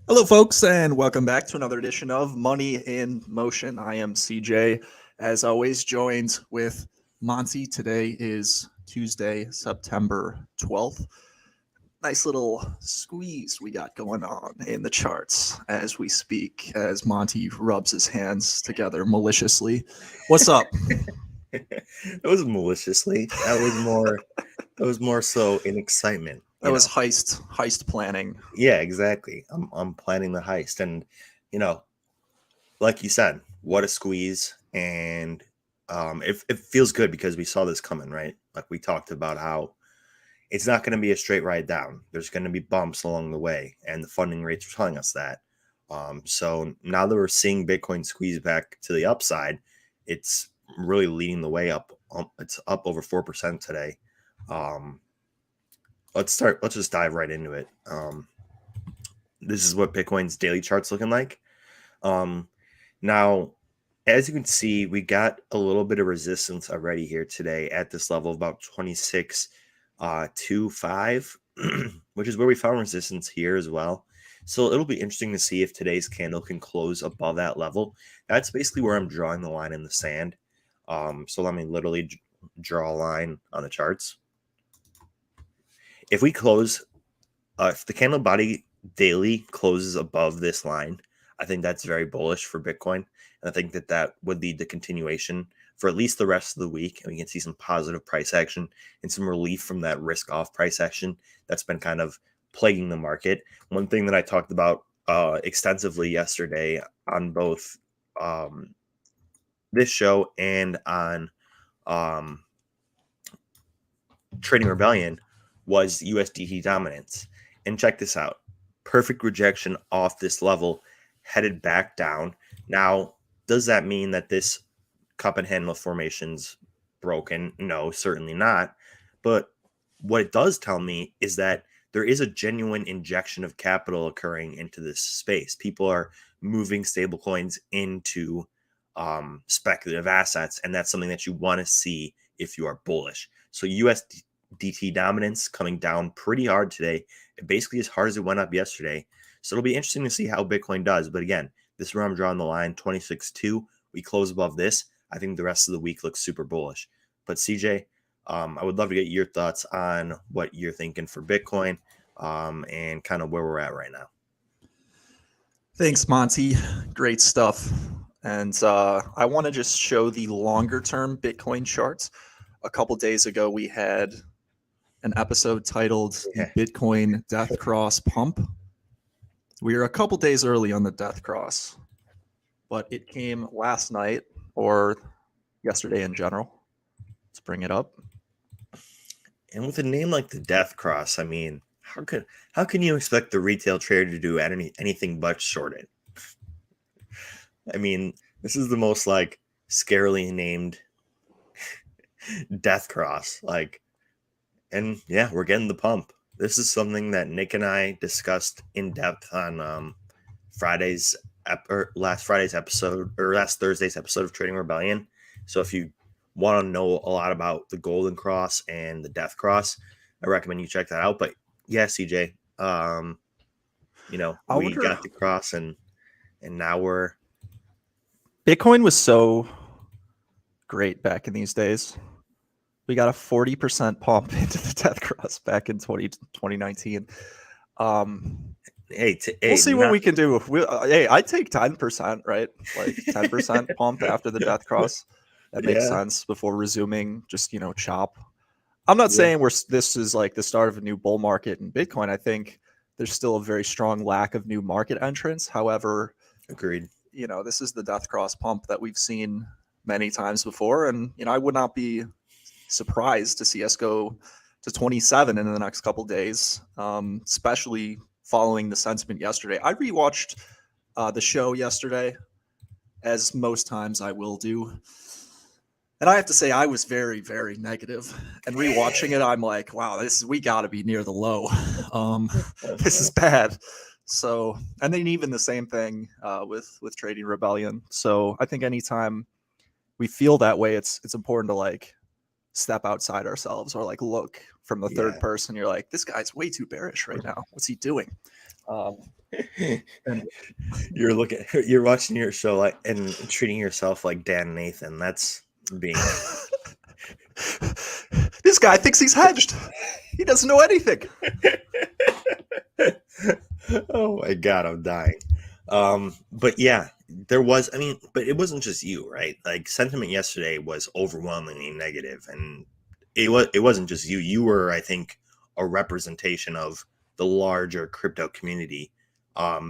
Hello, folks, and welcome back to another edition of Money in Motion. I am CJ, as always, joined with Monte. Today is Tuesday, September 12th. Nice little squeeze we got going on in the charts as we speak, as Monte rubs his hands together maliciously. What's up? It was maliciously. That was more so in excitement, That was heist planning. Yeah, exactly. I'm planning the heist, and you know, like you said, what a squeeze. And it feels good because we saw this coming, right? Like we talked about how it's not going to be a straight ride down. There's going to be bumps along the way, and the funding rates are telling us that. So now that we're seeing Bitcoin squeeze back to the upside, it's really leading the way up. It's up over 4% today. Um, let's just dive right into it. This is what Bitcoin's daily chart's looking like. Now, as you can see, we got a little bit of resistance already here today at this level of about 26.25, which is where we found resistance here as well. So it'll be interesting to see if today's candle can close above that level. That's basically where I'm drawing the line in the sand. So let me literally draw a line on the charts. If we close, if the candle body daily closes above this line, I think that's very bullish for Bitcoin. And I think that would lead to continuation for at least the rest of the week. And we can see some positive price action and some relief from that risk off price action that's been kind of plaguing the market. One thing that I talked about extensively yesterday on both this show and on Trading Rebellion was USDT dominance. And check this out. Perfect rejection off this level, headed back down. Now, does that mean that this cup and handle formation's broken? No, certainly not. But what it does tell me is that there is a genuine injection of capital occurring into this space. People are moving stablecoins into speculative assets, and that's something that you want to see if you are bullish. So USDT dominance coming down pretty hard today, basically as hard as it went up yesterday. So it'll be interesting to see how Bitcoin does. But again, this is where I'm drawing the line, 26.2. We close above this. I think the rest of the week looks super bullish. But CJ, I would love to get your thoughts on what you're thinking for Bitcoin and kind of where we're at right now. Thanks, Monty. Great stuff. And I want to just show the longer term Bitcoin charts. A couple days ago, we had an episode titled The Bitcoin Death Cross Pump. We are a couple days early on the death cross, but it came last night or yesterday in general. Let's bring it up. And with a name like the Death Cross, I mean, how can you expect the retail trader to do anything but short it? I mean, this is the most like scarily named Death Cross. And yeah, we're getting the pump. This is something that Nick and I discussed in depth on last Thursday's episode of Trading Rebellion. So if you want to know a lot about the Golden Cross and the Death Cross, I recommend you check that out. But yeah, CJ, we got the cross and now we're Bitcoin was so great back in these days. We got a 40% pump into the death cross back in 2019. We'll see what we can do. I take 10%, right? Like 10% pump after the death cross. That makes sense before resuming just, chop. I'm not saying this is like the start of a new bull market in Bitcoin. I think there's still a very strong lack of new market entrants. However, agreed. This is the death cross pump that we've seen many times before. And, I would not be surprised to see us go to 27 in the next couple days, especially following the sentiment yesterday. I rewatched the show yesterday, as most times I will do. And I have to say, I was very, very negative. And rewatching it, I'm like, wow, we got to be near the low. This is bad. So, and then even the same thing with Trading Rebellion. So I think anytime we feel that way, it's important to like step outside ourselves or like look from the third person. You're like, this guy's way too bearish right now. What's he doing? Um, and you're watching your show like and treating yourself like Dan Nathan. That's being this guy thinks he's hedged. He doesn't know anything. oh my god, I'm dying. But yeah, there was. I mean, but it wasn't just you, right? Like sentiment yesterday was overwhelmingly negative, and it wasn't just you. You were, I think, a representation of the larger crypto community.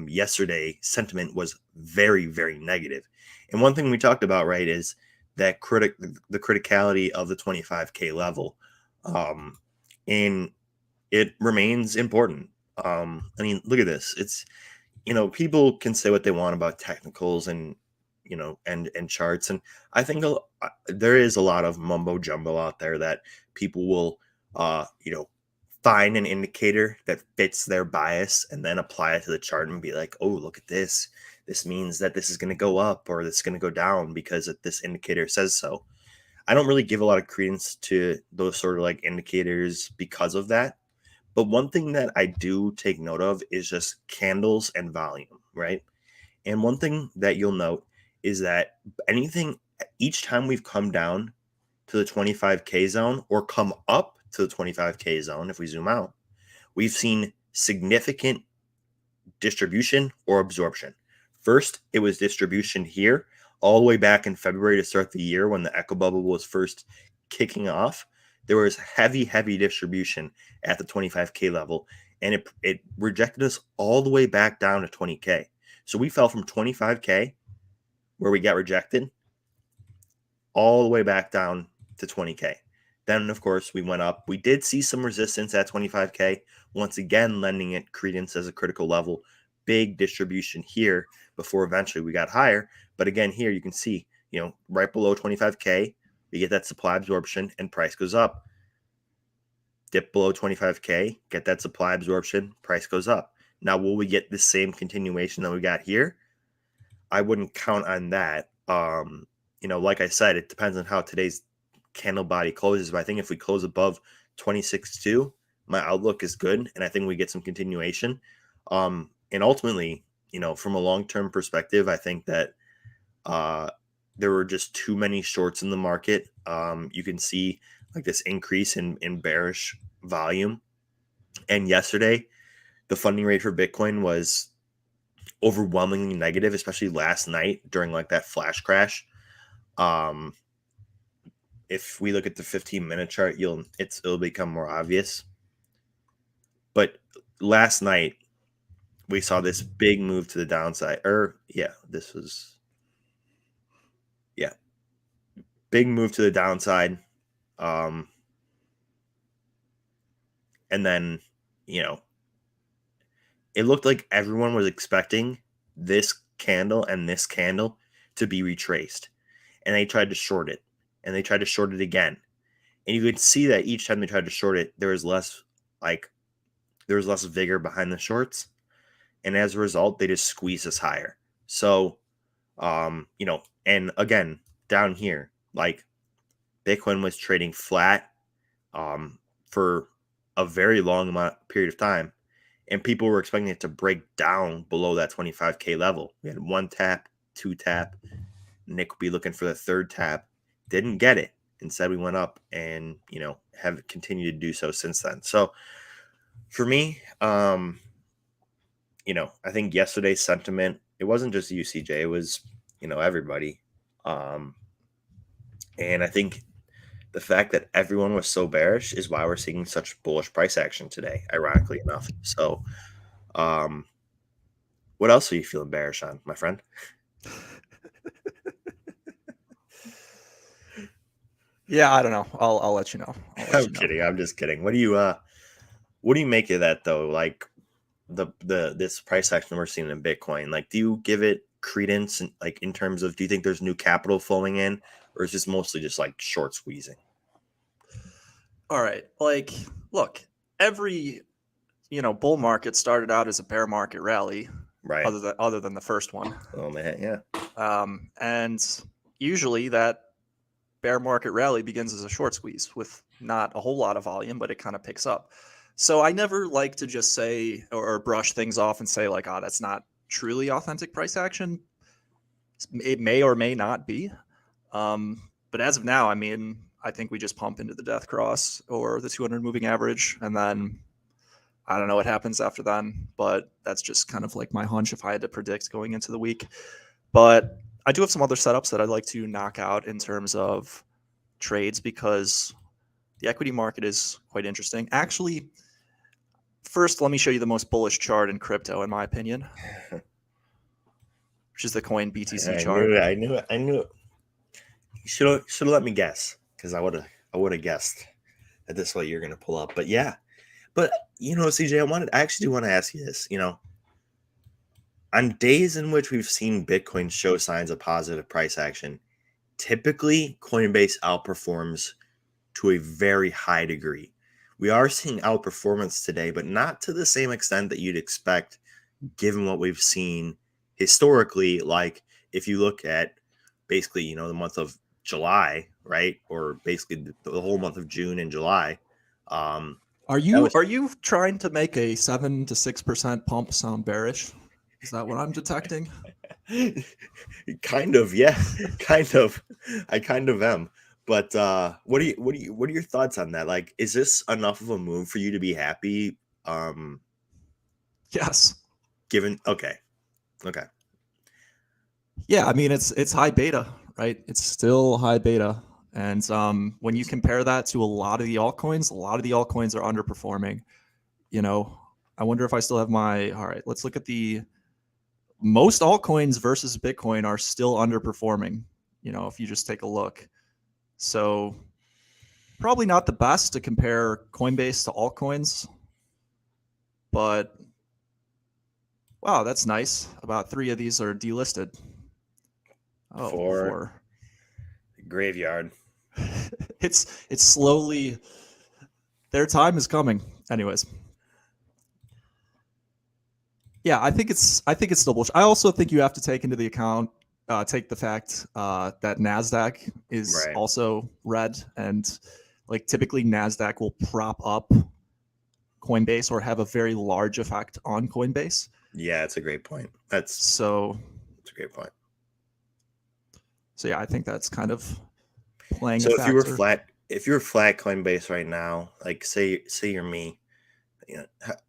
Yesterday, sentiment was very, very negative, and one thing we talked about, right, is that the criticality of the 25K level, and it remains important. I mean, look at this. It's people can say what they want about technicals and and charts, and I think there is a lot of mumbo jumbo out there that people will find an indicator that fits their bias and then apply it to the chart and be like, oh, look at this. This means that this is going to go up or this is going to go down because this indicator says so. I don't really give a lot of credence to those sort of like indicators because of that. But one thing that I do take note of is just candles and volume, right? And one thing that you'll note is that each time we've come down to the 25K zone or come up to the 25K zone, if we zoom out, we've seen significant distribution or absorption. First, it was distribution here all the way back in February to start the year when the echo bubble was first kicking off. There was heavy, heavy distribution at the 25K level, and it rejected us all the way back down to 20K. So we fell from 25K, where we got rejected, all the way back down to 20K. Then, of course, we went up. We did see some resistance at 25K, once again lending it credence as a critical level. Big distribution here before eventually we got higher. But again, here you can see, right below 25K, we get that supply absorption and price goes up. Dip below 25K, get that supply absorption, price goes up. Now, will we get the same continuation that we got here? I wouldn't count on that. Like I said, it depends on how today's candle body closes. But I think if we close above 26.2, my outlook is good, and I think we get some continuation. And ultimately, from a long-term perspective, I think that there were just too many shorts in the market. You can see like this increase in bearish volume. And yesterday, the funding rate for Bitcoin was overwhelmingly negative, especially last night during like that flash crash. If we look at the 15-minute chart, it'll become more obvious. But last night we saw this big move to the downside. Big move to the downside. And then, it looked like everyone was expecting this candle and this candle to be retraced. And they tried to short it. And they tried to short it again. And you could see that each time they tried to short it, there was less vigor behind the shorts. And as a result, they just squeezed us higher. So, and again, down here, like Bitcoin was trading flat for a very long period of time. And people were expecting it to break down below that 25K level. We had one tap, two tap. Nick would be looking for the third tap. Didn't get it. Instead, we went up and, have continued to do so since then. So for me, I think yesterday's sentiment, it wasn't just UCJ, it was, everybody. And I think the fact that everyone was so bearish is why we're seeing such bullish price action today, ironically enough. So, what else are you feeling bearish on, my friend? Yeah, I don't know. I'll let you know. I'm kidding. I'm just kidding. What do you make of that though? Like this price action we're seeing in Bitcoin. Like, do you give it credence in terms of, do you think there's new capital flowing in, or is this mostly just like short squeezing? All right. Like, look, every bull market started out as a bear market rally, right? Other than the first one. Oh man, yeah. And usually that bear market rally begins as a short squeeze with not a whole lot of volume, but it kind of picks up. So I never like to just say or brush things off and say like, oh, that's not truly authentic price action. It may or may not be. But as of now, I mean, I think we just pump into the death cross or the 200 moving average, and then I don't know what happens after then. But that's just kind of like my hunch if I had to predict going into the week. But I do have some other setups that I'd like to knock out in terms of trades because the equity market is quite interesting. Actually, first, let me show you the most bullish chart in crypto, in my opinion, which is the coin BTC I chart. knew it. I knew it. I knew it. You should have let me guess because I would have guessed that this is what you're gonna pull up. But yeah, but CJ, I actually do want to ask you this. On days in which we've seen Bitcoin show signs of positive price action, typically Coinbase outperforms to a very high degree. We are seeing outperformance today, but not to the same extent that you'd expect given what we've seen historically. Like if you look at basically, the month of July, right? Or basically the whole month of June and July. Are That you was are you trying to make a 7 to 6% pump sound bearish? Is that what I'm detecting? kind of, yeah, kind of. I kind of am. But what are your thoughts on that? Like, is this enough of a move for you to be happy? Yes. Given okay. Yeah, I mean it's high beta, right? It's still high beta. And when you compare that to a lot of the altcoins are underperforming. I wonder if I still have my all right, let's look at the most altcoins versus Bitcoin are still underperforming, if you just take a look. So probably not the best to compare Coinbase to altcoins, but wow, that's nice. About 3 of these are delisted. Oh, For 4. graveyard. It's slowly their time is coming. Anyways. Yeah, I think it's still bullshit. I also think you have to take into the account take the fact that Nasdaq is Right. also red, and like typically Nasdaq will prop up Coinbase or have a very large effect on Coinbase. Yeah, that's a great point. That's a great point. So yeah, I think that's kind of playing So a if you were factor. flat Coinbase right now, like say you're me,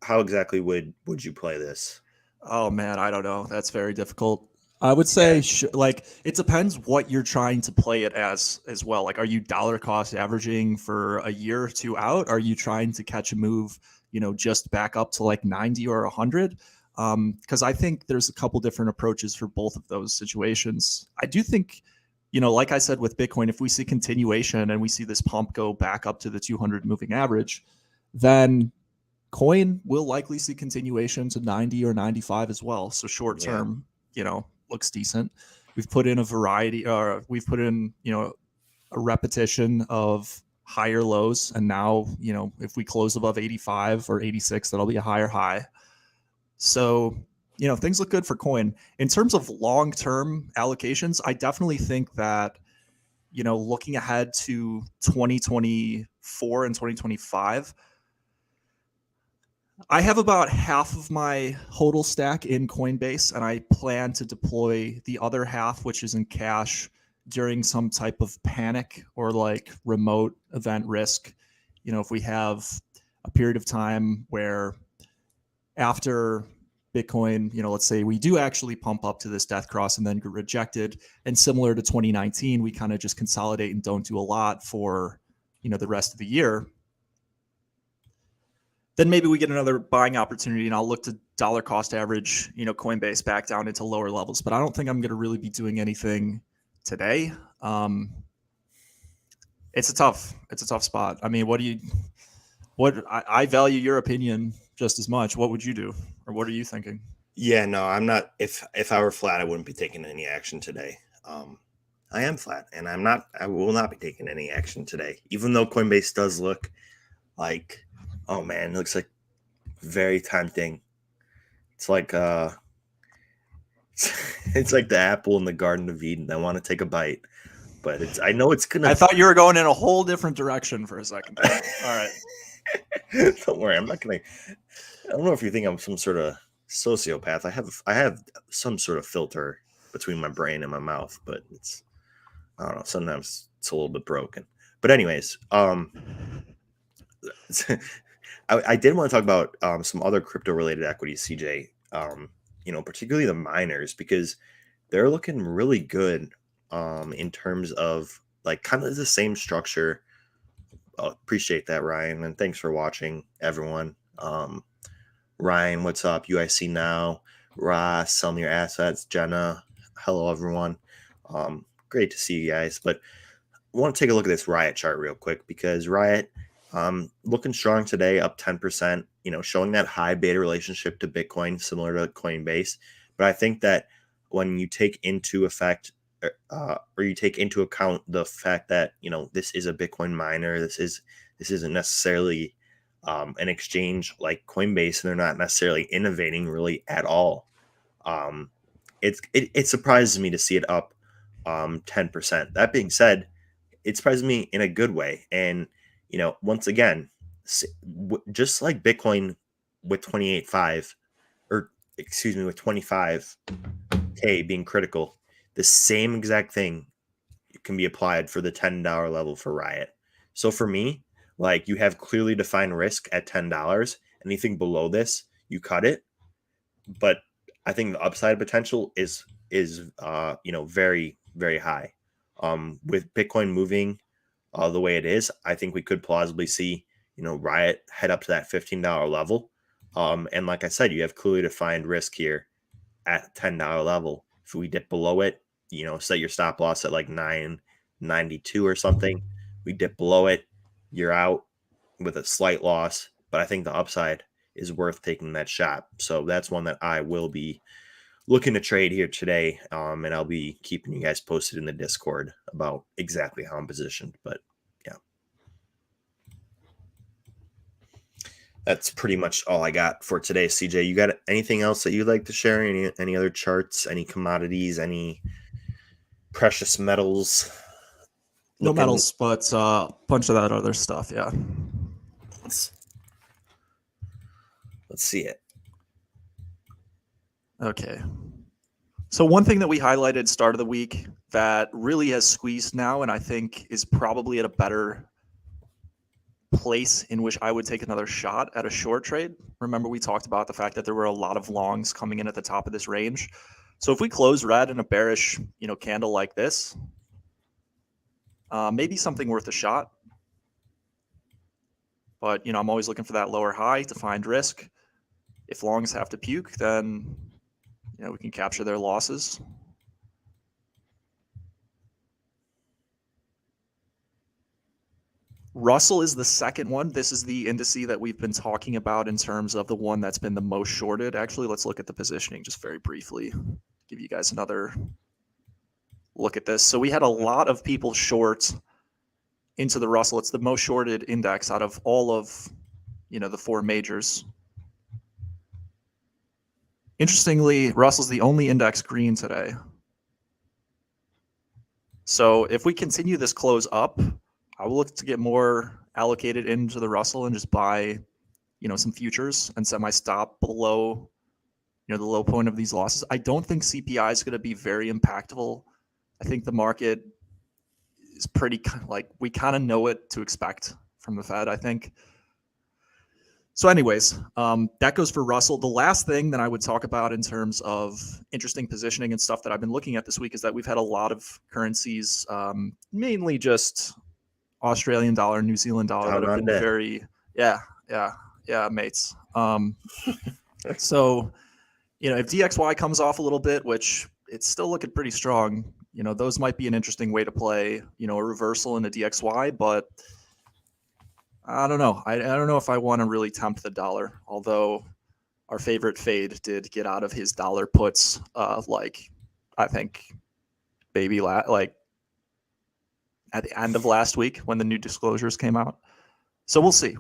how exactly would you play this? Oh man, I don't know. That's very difficult. I would say like it depends what you're trying to play it as well. Like, are you dollar cost averaging for a year or two out? Are you trying to catch a move, just back up to like 90 or 100? Because I think there's a couple different approaches for both of those situations. I do think, like I said with Bitcoin, if we see continuation and we see this pump go back up to the 200 moving average, then coin will likely see continuation to 90 or 95 as well. So short term, looks decent. We've put in a variety, or we've put in, a repetition of higher lows. And now, if we close above 85 or 86, that'll be a higher high. So, things look good for coin. In terms of long term allocations, I definitely think that, looking ahead to 2024 and 2025, I have about half of my HODL stack in Coinbase, and I plan to deploy the other half, which is in cash, during some type of panic or like remote event risk. If we have a period of time where after Bitcoin, let's say we do actually pump up to this death cross and then get rejected, and similar to 2019, we kind of just consolidate and don't do a lot for, the rest of the year. Then maybe we get another buying opportunity, and I'll look to dollar cost average, Coinbase back down into lower levels. But I don't think I'm going to really be doing anything today. It's a tough spot. I mean, I value your opinion just as much. What would you do, or what are you thinking? Yeah, no, I'm not. If I were flat, I wouldn't be taking any action today. I am flat, and I will not be taking any action today, even though Coinbase does look like, oh man, it looks like very tempting. It's like it's like the apple in the Garden of Eden. I want to take a bite, but I know it's gonna. I thought you were going in a whole different direction for a second. All right. Don't worry, I'm not gonna. I don't know if you think I'm some sort of sociopath. I have some sort of filter between my brain and my mouth, but it's I don't know. Sometimes it's a little bit broken. But anyways, I did want to talk about some other crypto related equities, CJ. Particularly the miners because they're looking really good in terms of like kind of the same structure. Appreciate that, Ryan, and thanks for watching, everyone. Ryan, what's up? UIC now. Ross, sell me your assets. Jenna, hello, everyone. Great to see you guys. But I want to take a look at this Riot chart real quick because Riot looking strong today, up 10%, showing that high beta relationship to Bitcoin, similar to Coinbase. But I think that when you take into effect or you take into account the fact that, this is a Bitcoin miner, this isn't necessarily an exchange like Coinbase, and they're not necessarily innovating really at all. It surprises me to see it up 10%. That being said, it surprises me in a good way. And, once again, just like Bitcoin with 28.5, or excuse me, with 25K being critical, the same exact thing can be applied for the $10 level for Riot. So for me, like you have clearly defined risk at $10. Anything below this, you cut it. But I think the upside potential is very, very high. With Bitcoin moving the way it is, I think we could plausibly see, Riot head up to that $15 level. And like I said, you have clearly defined risk here at $10 level. If we dip below it, set your stop loss at like 992 or something. We dip below it, you're out with a slight loss. But I think the upside is worth taking that shot. So that's one that I will be looking to trade here today. And I'll be keeping you guys posted in the Discord about exactly how I'm positioned. But yeah, that's pretty much all I got for today. CJ, you got anything else that you'd like to share? Any other charts, any commodities, any precious metals? No metals, but a bunch of that other stuff. Yeah. Let's see it. Okay. So one thing that we highlighted start of the week that really has squeezed now, and I think is probably at a better place in which I would take another shot at a short trade. Remember, we talked about the fact that there were a lot of longs coming in at the top of this range. So if we close red in a bearish, candle like this, maybe something worth a shot. But, I'm always looking for that lower high to find risk. If longs have to puke, then, we can capture their losses. Russell is the second one. This is the indice that we've been talking about in terms of the one that's been the most shorted. Actually, let's look at the positioning just very briefly. Give you guys another look at this. So we had a lot of people short into the Russell. It's the most shorted index out of all of, the four majors. Interestingly, Russell's the only index green today. So if we continue this close up, I will look to get more allocated into the Russell and just buy, some futures and set my stop below, the low point of these losses. I don't think CPI is going to be very impactful. I think the market is pretty we kind of know what to expect from the Fed, I think. So anyways, that goes for Russell. The last thing that I would talk about in terms of interesting positioning and stuff that I've been looking at this week is that we've had a lot of currencies, mainly just Australian dollar, New Zealand dollar, that have been very, mates. So, if DXY comes off a little bit, which it's still looking pretty strong, those might be an interesting way to play, a reversal in the DXY, but I don't know. I don't know if I want to really tempt the dollar, although our favorite fade did get out of his dollar puts, I think maybe at the end of last week when the new disclosures came out. So we'll see.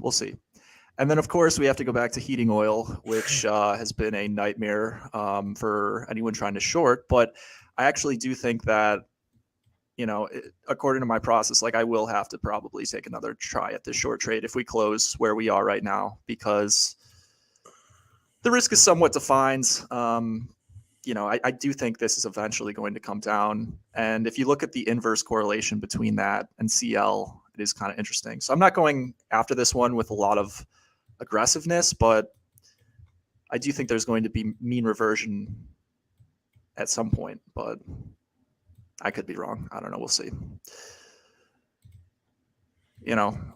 And then, of course, we have to go back to heating oil, which has been a nightmare for anyone trying to short. But I actually do think that, according to my process, like I will have to probably take another try at this short trade if we close where we are right now, because the risk is somewhat defined. I do think this is eventually going to come down. And if you look at the inverse correlation between that and CL, it is kind of interesting. So I'm not going after this one with a lot of aggressiveness, but I do think there's going to be mean reversion at some point, but I could be wrong. I don't know. We'll see.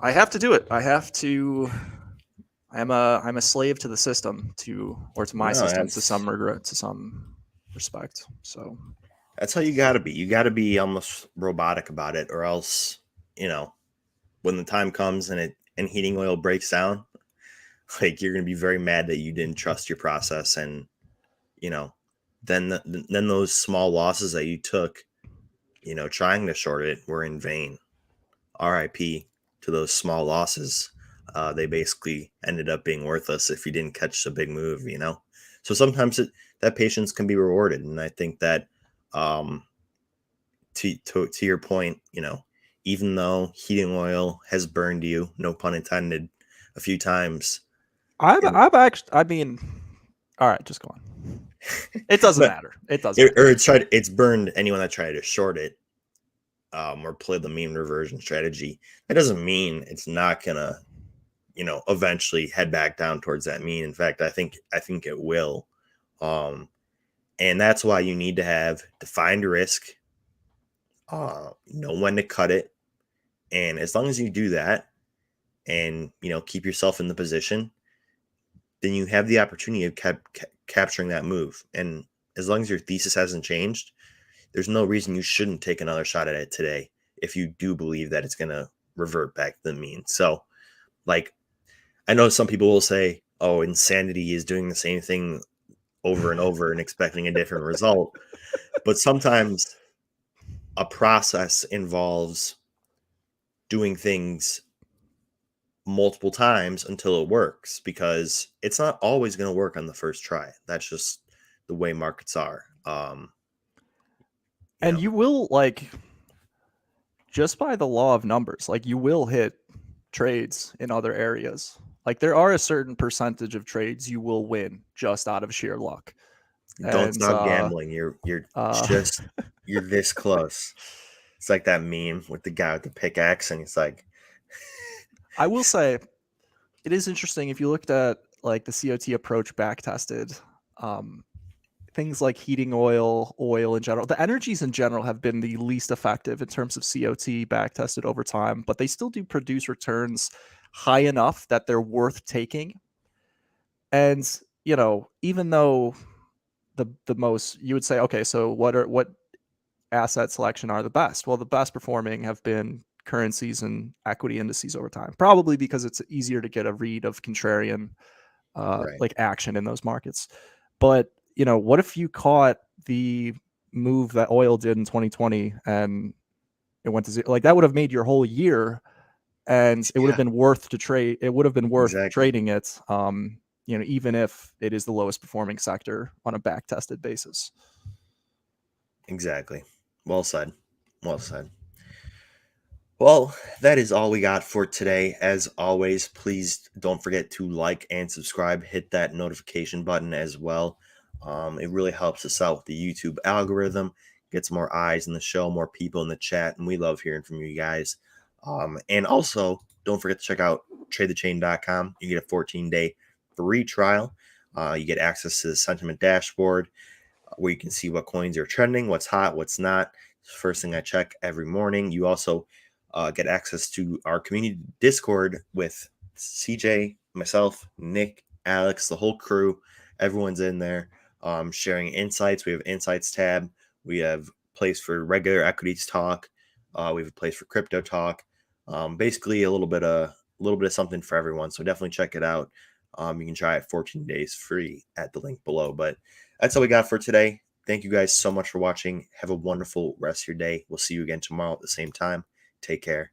I have to do it. I'm a slave to the system, to my No, system, to some respect. So that's how you got to be. You got to be almost robotic about it, or else, when the time comes and heating oil breaks down, like you're going to be very mad that you didn't trust your process, and then those small losses that you took, trying to short it were in vain. RIP to those small losses. They basically ended up being worthless if you didn't catch a big move, So sometimes that patience can be rewarded, and I think that, to your point, even though heating oil has burned you, no pun intended, a few times, I've actually, I mean, all right, just go on. It doesn't matter. It doesn't. It's burned anyone that tried to short it, or play the mean reversion strategy. That doesn't mean it's not gonna, eventually head back down towards that mean. In fact, I think it will. And that's why you need to have defined risk, know when to cut it. And as long as you do that and, keep yourself in the position, then you have the opportunity of capturing that move. And as long as your thesis hasn't changed, there's no reason you shouldn't take another shot at it today if you do believe that it's going to revert back to the mean. So, like, I know some people will say, oh, insanity is doing the same thing over and over and expecting a different result. But sometimes a process involves doing things multiple times until it works, because it's not always going to work on the first try. That's just the way markets are. And you will, like, just by the law of numbers, like, you will hit trades in other areas. Like, there are a certain percentage of trades you will win just out of sheer luck. Don't stop gambling. You're you're this close. It's like that meme with the guy with the pickaxe, and it's like, I will say, it is interesting if you looked at like the COT approach back tested. Things like heating oil in general, the energies in general have been the least effective in terms of COT back tested over time, but they still do produce returns high enough that they're worth taking. And, even though the most, you would say, okay, so what asset selection are the best? Well, the best performing have been currencies and equity indices over time, probably because it's easier to get a read of contrarian right. like action in those markets. But what if you caught the move that oil did in 2020 and it went to zero? Like, that would have made your whole year, and it would have been worth to trade. It would have been worth trading it, even if it is the lowest performing sector on a back tested basis. Exactly. Well said. Well said. Well, that is all we got for today. As always, please don't forget to like and subscribe. Hit that notification button as well. It really helps us out with the YouTube algorithm, gets more eyes in the show, more people in the chat, and we love hearing from you guys. And also, don't forget to check out tradethechain.com. You get a 14-day free trial. You get access to the sentiment dashboard, where you can see what coins are trending, what's hot, what's not. First thing I check every morning. You also get access to our community Discord with CJ, myself, Nick, Alex, the whole crew. Everyone's in there, sharing insights. We have insights tab. We have a place for regular equities talk. We have a place for crypto talk. Basically a little bit of something for everyone. So definitely check it out. You can try it 14 days free at the link below. But that's all we got for today. Thank you guys so much for watching. Have a wonderful rest of your day. We'll see you again tomorrow at the same time. Take care.